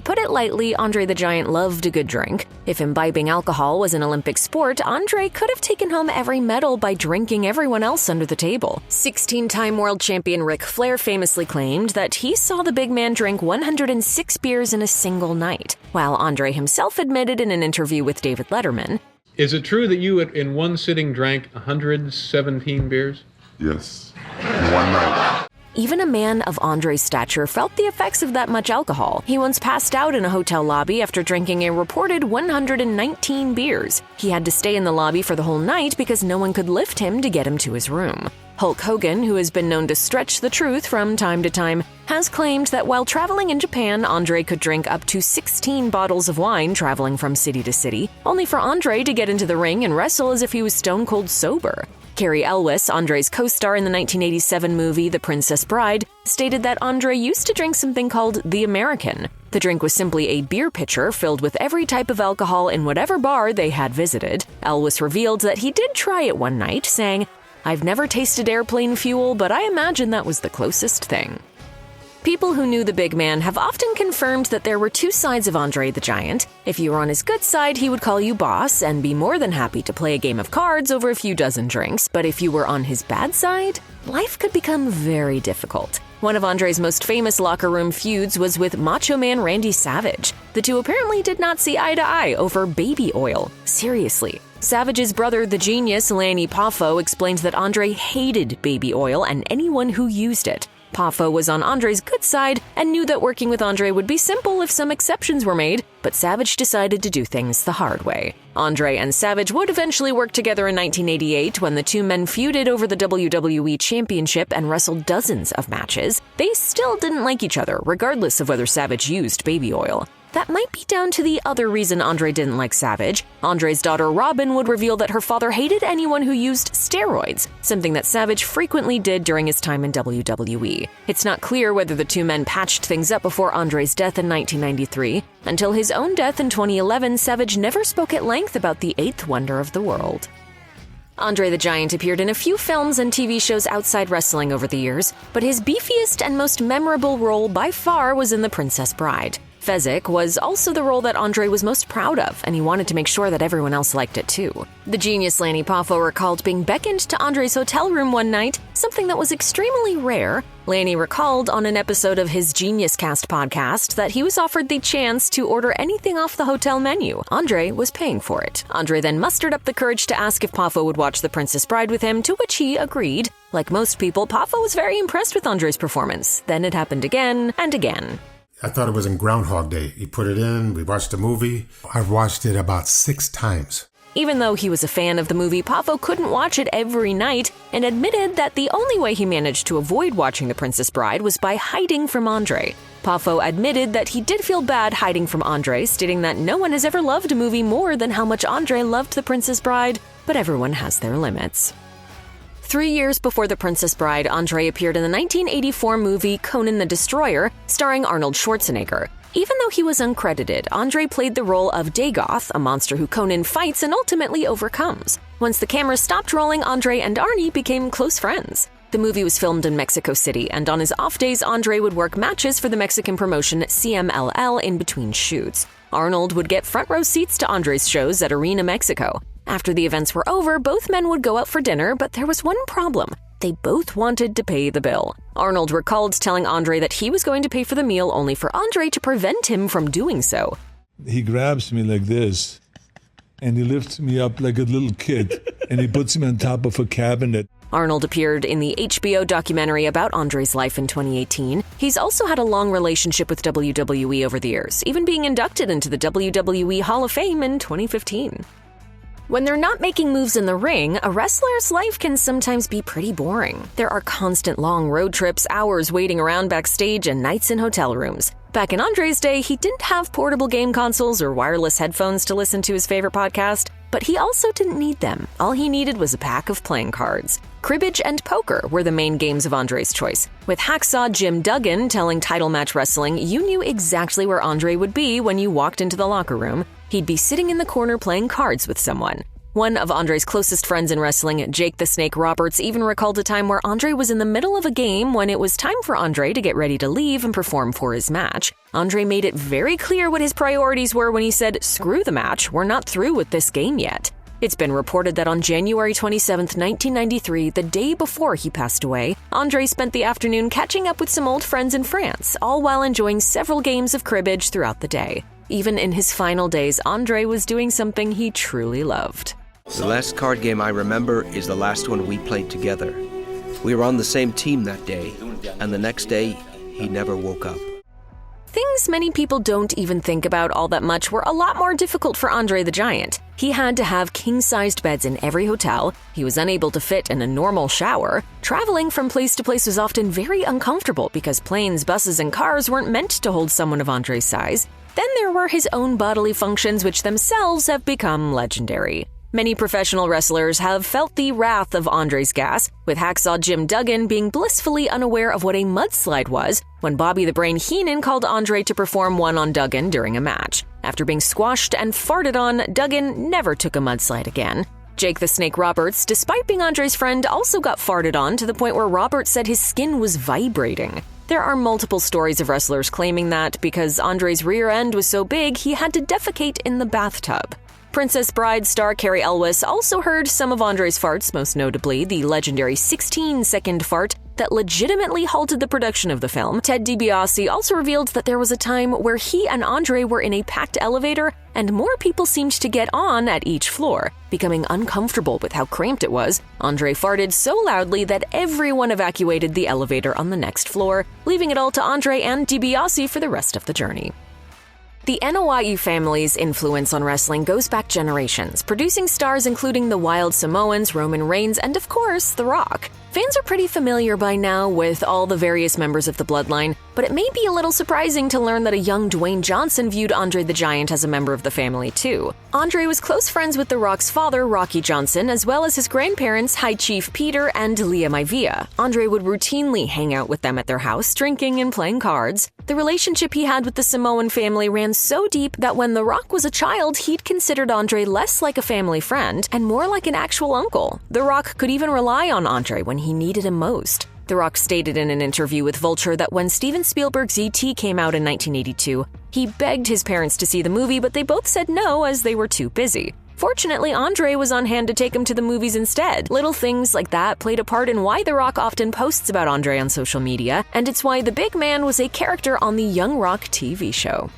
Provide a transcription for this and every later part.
put it lightly, Andre the Giant loved a good drink. If imbibing alcohol was an Olympic sport, Andre could have taken home every medal by drinking everyone else under the table. 16-time world champion Ric Flair famously claimed that he saw the big man drink 106 beers in a single night, while Andre himself admitted in an interview with David Letterman, "Is it true that you, in one sitting, drank 117 beers?" Yes, in one night. Even a man of Andre's stature felt the effects of that much alcohol. He once passed out in a hotel lobby after drinking a reported 119 beers. He had to stay in the lobby for the whole night because no one could lift him to get him to his room. Hulk Hogan, who has been known to stretch the truth from time to time, has claimed that while traveling in Japan, Andre could drink up to 16 bottles of wine traveling from city to city, only for Andre to get into the ring and wrestle as if he was stone cold sober. Carrie Elwes, Andre's co-star in the 1987 movie The Princess Bride, stated that Andre used to drink something called the American. The drink was simply a beer pitcher filled with every type of alcohol in whatever bar they had visited. Elwes revealed that he did try it one night, saying, "I've never tasted airplane fuel, but I imagine that was the closest thing." People who knew the big man have often confirmed that there were two sides of Andre the Giant. If you were on his good side, he would call you boss and be more than happy to play a game of cards over a few dozen drinks. But if you were on his bad side, life could become very difficult. One of Andre's most famous locker room feuds was with Macho Man Randy Savage. The two apparently did not see eye to eye over baby oil. Seriously. Savage's brother, the genius Lanny Poffo, explained that Andre hated baby oil and anyone who used it. Poffo was on Andre's good side and knew that working with Andre would be simple if some exceptions were made, but Savage decided to do things the hard way. Andre and Savage would eventually work together in 1988 when the two men feuded over the WWE Championship and wrestled dozens of matches. They still didn't like each other, regardless of whether Savage used baby oil. That might be down to the other reason Andre didn't like Savage. Andre's daughter Robin would reveal that her father hated anyone who used steroids, something that Savage frequently did during his time in WWE. It's not clear whether the two men patched things up before Andre's death in 1993. Until his own death in 2011, Savage never spoke at length about the eighth wonder of the world. Andre the Giant appeared in a few films and TV shows outside wrestling over the years, but his beefiest and most memorable role by far was in The Princess Bride. Fezzik was also the role that Andre was most proud of, and he wanted to make sure that everyone else liked it too. The genius Lanny Poffo recalled being beckoned to Andre's hotel room one night, something that was extremely rare. Lanny recalled on an episode of his Genius Cast podcast that he was offered the chance to order anything off the hotel menu. Andre was paying for it. Andre then mustered up the courage to ask if Poffo would watch The Princess Bride with him, to which he agreed. Like most people, Poffo was very impressed with Andre's performance. Then it happened again and again. I thought it was in Groundhog Day. He put it in, we watched the movie. I've watched it about 6 times. Even though he was a fan of the movie, Poffo couldn't watch it every night and admitted that the only way he managed to avoid watching The Princess Bride was by hiding from Andre. Poffo admitted that he did feel bad hiding from Andre, stating that no one has ever loved a movie more than how much Andre loved The Princess Bride, but everyone has their limits. 3 years before The Princess Bride, Andre appeared in the 1984 movie Conan the Destroyer, starring Arnold Schwarzenegger. Even though he was uncredited, Andre played the role of Dagoth, a monster who Conan fights and ultimately overcomes. Once the camera stopped rolling, Andre and Arnie became close friends. The movie was filmed in Mexico City, and on his off days, Andre would work matches for the Mexican promotion CMLL in between shoots. Arnold would get front row seats to Andre's shows at Arena Mexico. After the events were over, both men would go out for dinner, but there was one problem. They both wanted to pay the bill. Arnold recalled telling Andre that he was going to pay for the meal only for Andre to prevent him from doing so. He grabs me like this, and he lifts me up like a little kid, and he puts me on top of a cabinet. Arnold appeared in the HBO documentary about Andre's life in 2018. He's also had a long relationship with WWE over the years, even being inducted into the WWE Hall of Fame in 2015. When they're not making moves in the ring, a wrestler's life can sometimes be pretty boring. There are constant long road trips, hours waiting around backstage, and nights in hotel rooms. Back in Andre's day, he didn't have portable game consoles or wireless headphones to listen to his favorite podcast, but he also didn't need them. All he needed was a pack of playing cards. Cribbage and poker were the main games of Andre's choice. With hacksaw Jim Duggan telling Title Match Wrestling, you knew exactly where Andre would be when you walked into the locker room. He'd be sitting in the corner playing cards with someone. One of Andre's closest friends in wrestling, Jake the Snake Roberts, even recalled a time where Andre was in the middle of a game when it was time for Andre to get ready to leave and perform for his match. Andre made it very clear what his priorities were when he said, "Screw the match, we're not through with this game yet." It's been reported that on January 27, 1993, the day before he passed away, Andre spent the afternoon catching up with some old friends in France, all while enjoying several games of cribbage throughout the day. Even in his final days, Andre was doing something he truly loved. The last card game I remember is the last one we played together. We were on the same team that day, and the next day, he never woke up. Things many people don't even think about all that much were a lot more difficult for Andre the Giant. He had to have king-sized beds in every hotel, he was unable to fit in a normal shower, traveling from place to place was often very uncomfortable because planes, buses, and cars weren't meant to hold someone of Andre's size. Then there were his own bodily functions which themselves have become legendary. Many professional wrestlers have felt the wrath of Andre's gas, with Hacksaw Jim Duggan being blissfully unaware of what a mudslide was when Bobby the Brain Heenan called Andre to perform one on Duggan during a match. After being squashed and farted on, Duggan never took a mudslide again. Jake the Snake Roberts, despite being Andre's friend, also got farted on to the point where Roberts said his skin was vibrating. There are multiple stories of wrestlers claiming that because Andre's rear end was so big, he had to defecate in the bathtub. Princess Bride star Carrie Elwes also heard some of Andre's farts, most notably the legendary 16-second fart that legitimately halted the production of the film. Ted DiBiase also revealed that there was a time where he and Andre were in a packed elevator and more people seemed to get on at each floor. Becoming uncomfortable with how cramped it was, Andre farted so loudly that everyone evacuated the elevator on the next floor, leaving it all to Andre and DiBiase for the rest of the journey. The NOIU family's influence on wrestling goes back generations, producing stars including the Wild Samoans, Roman Reigns, and of course, The Rock. Fans are pretty familiar by now with all the various members of the bloodline, but it may be a little surprising to learn that a young Dwayne Johnson viewed Andre the Giant as a member of the family too. Andre was close friends with The Rock's father, Rocky Johnson, as well as his grandparents, High Chief Peter and Leah Maivia. Andre would routinely hang out with them at their house, drinking and playing cards. The relationship he had with the Samoan family ran so deep that when The Rock was a child, he'd considered Andre less like a family friend and more like an actual uncle. The Rock could even rely on Andre when he needed him most. The Rock stated in an interview with Vulture that when Steven Spielberg's E.T. came out in 1982, he begged his parents to see the movie, but they both said no as they were too busy. Fortunately, Andre was on hand to take him to the movies instead. Little things like that played a part in why The Rock often posts about Andre on social media, and it's why the big man was a character on the Young Rock TV show.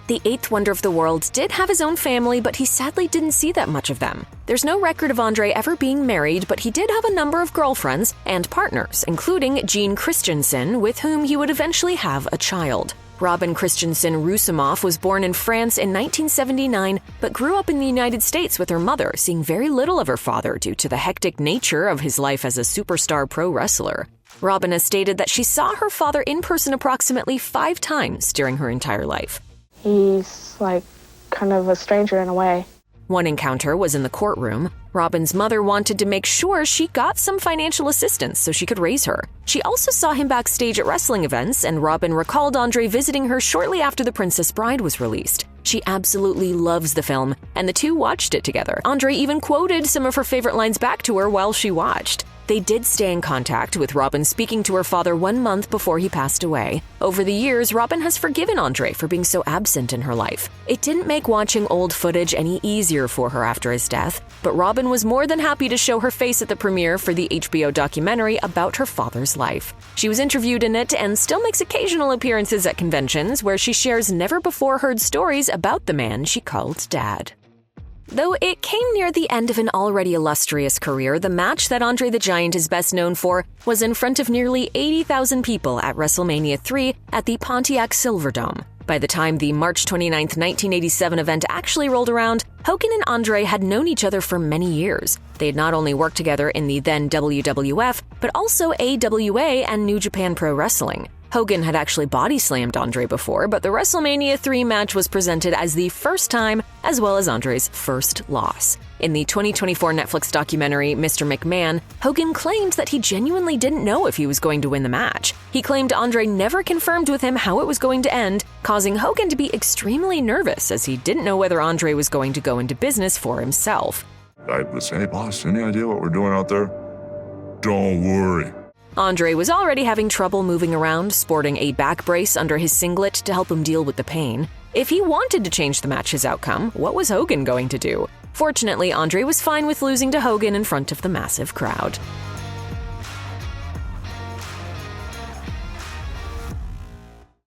The eighth wonder of the world did have his own family, but he sadly didn't see that much of them. There's no record of Andre ever being married, but he did have a number of girlfriends and partners, including Jean Christensen, with whom he would eventually have a child. Robin Christensen Roussimoff was born in France in 1979, but grew up in the United States with her mother, seeing very little of her father due to the hectic nature of his life as a superstar pro wrestler. Robin has stated that she saw her father in person approximately 5 times during her entire life. He's like kind of a stranger in a way. One encounter was in the courtroom. Robin's mother wanted to make sure she got some financial assistance so she could raise her. She also saw him backstage at wrestling events, and Robin recalled Andre visiting her shortly after The Princess Bride was released. She absolutely loves the film, and the two watched it together. Andre even quoted some of her favorite lines back to her while she watched. They did stay in contact, with Robin speaking to her father 1 month before he passed away. Over the years, Robin has forgiven Andre for being so absent in her life. It didn't make watching old footage any easier for her after his death, but Robin was more than happy to show her face at the premiere for the HBO documentary about her father's life. She was interviewed in it and still makes occasional appearances at conventions where she shares never-before-heard stories about the man she called Dad. Though it came near the end of an already illustrious career, the match that Andre the Giant is best known for was in front of nearly 80,000 people at WrestleMania 3 at the Pontiac Silverdome. By the time the March 29, 1987 event actually rolled around, Hogan and Andre had known each other for many years. They had not only worked together in the then WWF, but also AWA and New Japan Pro Wrestling. Hogan had actually body-slammed Andre before, but the WrestleMania 3 match was presented as the first time, as well as Andre's first loss. In the 2024 Netflix documentary, Mr. McMahon, Hogan claimed that he genuinely didn't know if he was going to win the match. He claimed Andre never confirmed with him how it was going to end, causing Hogan to be extremely nervous as he didn't know whether Andre was going to go into business for himself. I would say, hey, boss, any idea what we're doing out there? Don't worry. Andre was already having trouble moving around, sporting a back brace under his singlet to help him deal with the pain. If he wanted to change the match's outcome, what was Hogan going to do? Fortunately, Andre was fine with losing to Hogan in front of the massive crowd.